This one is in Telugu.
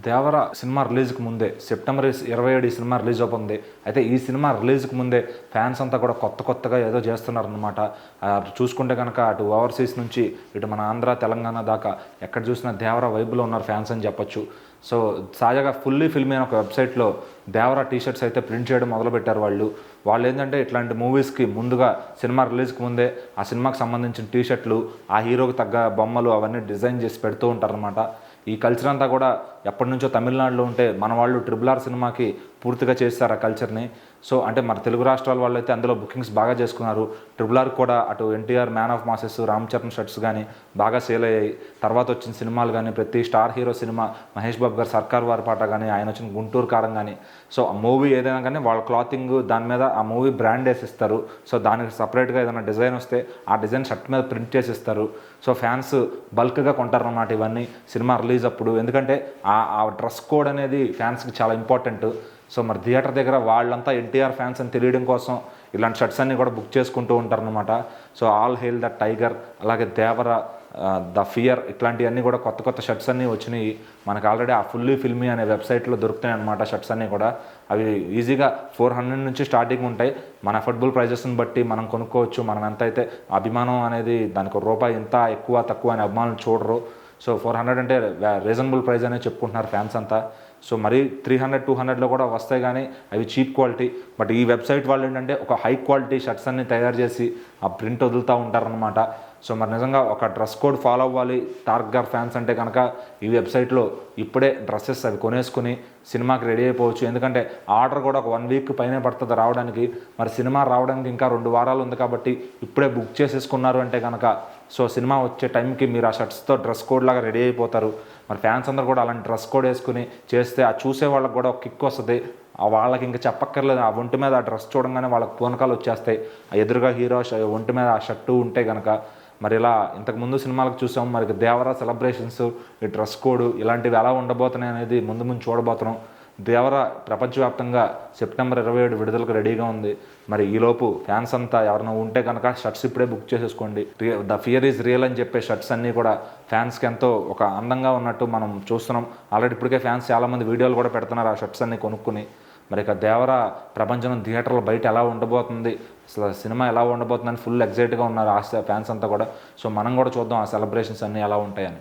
దేవర సినిమా రిలీజ్కి ముందే సెప్టెంబర్ 27 ఈ సినిమా రిలీజ్ అవుతుంది. అయితే ఈ సినిమా రిలీజ్కి ముందే ఫ్యాన్స్ అంతా కూడా కొత్తగా ఏదో చేస్తున్నారనమాట. చూసుకుంటే కనుక అటు ఓవర్సీస్ నుంచి ఇటు మన ఆంధ్ర తెలంగాణ దాకా ఎక్కడ చూసినా దేవర వైపులో ఉన్నారు ఫ్యాన్స్ అని చెప్పొచ్చు. సో తాజాగా ఫుల్లీ ఫిల్మ్ అయిన ఒక వెబ్సైట్లో దేవర టీషర్ట్స్ అయితే ప్రింట్ చేయడం మొదలుపెట్టారు. వాళ్ళు ఏంటంటే ఇట్లాంటి మూవీస్కి ముందుగా సినిమా రిలీజ్కి ముందే ఆ సినిమాకి సంబంధించిన టీషర్ట్లు, ఆ హీరోకి తగ్గ బొమ్మలు అవన్నీ డిజైన్ చేసి పెడుతూ ఉంటారనమాట. ఈ కల్చర్ అంతా కూడా ఎప్పటి నుంచో తమిళనాడులో ఉంటే మన వాళ్ళు RRR సినిమాకి పూర్తిగా చేస్తారు ఆ కల్చర్ని. సో అంటే మన తెలుగు రాష్ట్రాల వాళ్ళు అయితే అందులో బుకింగ్స్ బాగా చేసుకున్నారు. RRR కూడా అటు NTR man of masses, Ram Charan shirts కానీ బాగా సేల్ అయ్యాయి. తర్వాత వచ్చిన సినిమాలు కానీ ప్రతి star hero cinema Mahesh Babu గారు సర్కార్ వారి పాట కానీ, ఆయన వచ్చిన గుంటూరు కారం కానీ, సో ఆ మూవీ ఏదైనా కానీ వాళ్ళ క్లాతింగ్ దాని మీద ఆ మూవీ బ్రాండ్ వేసిస్తారు. సో దానికి సపరేట్గా ఏదైనా డిజైన్ వస్తే ఆ డిజైన్ షర్ట్ మీద ప్రింట్ చేసిస్తారు. సో ఫ్యాన్స్ బల్క్గా కొంటారన్నమాట ఇవన్నీ సినిమా రిలీజ్ అప్పుడు. ఎందుకంటే ఆ డ్రెస్ కోడ్ అనేది ఫ్యాన్స్కి చాలా ఇంపార్టెంట్. సో మరి థియేటర్ దగ్గర వాళ్ళంతా ఎన్టీఆర్ ఫ్యాన్స్ అని తెలియడం కోసం ఇలాంటి షర్ట్స్ అన్నీ కూడా బుక్ చేసుకుంటూ ఉంటారనమాట. So all hail the tiger, అలాగే దేవర, ద ఫియర్, ఇట్లాంటివన్నీ కూడా కొత్త షర్ట్స్ అన్నీ వచ్చినాయి. మనకు ఆల్రెడీ ఆ ఫుల్లీ ఫిల్మీ అనే వెబ్సైట్లో దొరుకుతాయి అనమాట షర్ట్స్ అన్నీ కూడా. అవి ఈజీగా 400 నుంచి స్టార్టింగ్ ఉంటాయి. మన అఫోర్డబుల్ ప్రైజెస్ని బట్టి మనం కొనుక్కోవచ్చు. మనం ఎంత అయితే అభిమానం అనేది దానికి రూపాయి ఎంత ఎక్కువ తక్కువ అనే అభిమానులు చూడరు. సో 400 అంటే రీజనబుల్ ప్రైస్ అనేది చెప్పుకుంటున్నారు ఫ్యాన్స్ అంతా. సో మరి 300-200లో కూడా వస్తాయి, కానీ అవి చీప్ క్వాలిటీ. బట్ ఈ వెబ్సైట్ వాళ్ళు ఏంటంటే ఒక హై క్వాలిటీ షర్ట్స్ అన్ని తయారు చేసి ఆ ప్రింట్ వదులుతూ ఉంటారనమాట. సో మరి నిజంగా ఒక డ్రెస్ కోడ్ ఫాలో అవ్వాలి టార్గర్ ఫ్యాన్స్ అంటే కనుక ఈ వెబ్సైట్లో ఇప్పుడే డ్రెస్సెస్ అవి కొనేసుకుని సినిమాకి రెడీ అయిపోవచ్చు. ఎందుకంటే ఆర్డర్ కూడా ఒక 1 వీక్ పైనే పడుతుంది రావడానికి. మరి సినిమా రావడానికి ఇంకా 2 వారాలు ఉంది కాబట్టి ఇప్పుడే బుక్ చేసేసుకున్నారు అంటే కనుక సో సినిమా వచ్చే టైంకి మీరు ఆ షర్ట్స్తో డ్రెస్ కోడ్ లాగా రెడీ అయిపోతారు. మరి ఫ్యాన్స్ అందరూ కూడా అలాంటి డ్రెస్ కోడ్ వేసుకుని చేస్తే ఆ చూసే వాళ్ళకి కూడా ఒక కిక్ వస్తుంది. వాళ్ళకి ఇంకా చెప్పక్కర్లేదు, ఆ ఒంటి మీద ఆ డ్రెస్ చూడంగానే వాళ్ళకి పూనకాలు వచ్చేస్తాయి. ఆ ఎదురుగా హీరో ఒంటి మీద ఆ షర్టు ఉంటే కనుక. మరి ఇలా ఇంతకుముందు సినిమాలకు చూసాం, మరి దేవర సెలబ్రేషన్స్, ఈ డ్రెస్ కోడ్ ఇలాంటివి ఎలా ఉండబోతున్నాయి అనేది ముందు చూడబోతున్నాం. దేవర ప్రపంచవ్యాప్తంగా సెప్టెంబర్ 27 విడుదలకు రెడీగా ఉంది. మరి ఈలోపు ఫ్యాన్స్ అంతా ఎవరైనా ఉంటే కనుక షర్ట్స్ ఇప్పుడే బుక్ చేసేసుకోండి. ద ఫియర్ ఈజ్ రియల్ అని చెప్పే షర్ట్స్ అన్నీ కూడా ఫ్యాన్స్కి ఎంతో ఒక అందంగా ఉన్నట్టు మనం చూస్తున్నాం. ఆల్రెడీ ఇప్పటికే ఫ్యాన్స్ చాలామంది వీడియోలు కూడా పెడుతున్నారు ఆ షర్ట్స్ అన్నీ కొనుక్కుని. మరి ఇక దేవర ప్రపంచం థియేటర్లో బయట ఎలా ఉండబోతుంది, అసలు సినిమా ఎలా ఉండబోతుందని ఫుల్ ఎగ్జైట్గా ఉన్నారు ఆ ఫ్యాన్స్ అంతా కూడా. సో మనం కూడా చూద్దాం ఆ సెలబ్రేషన్స్ అన్నీ ఎలా ఉంటాయని.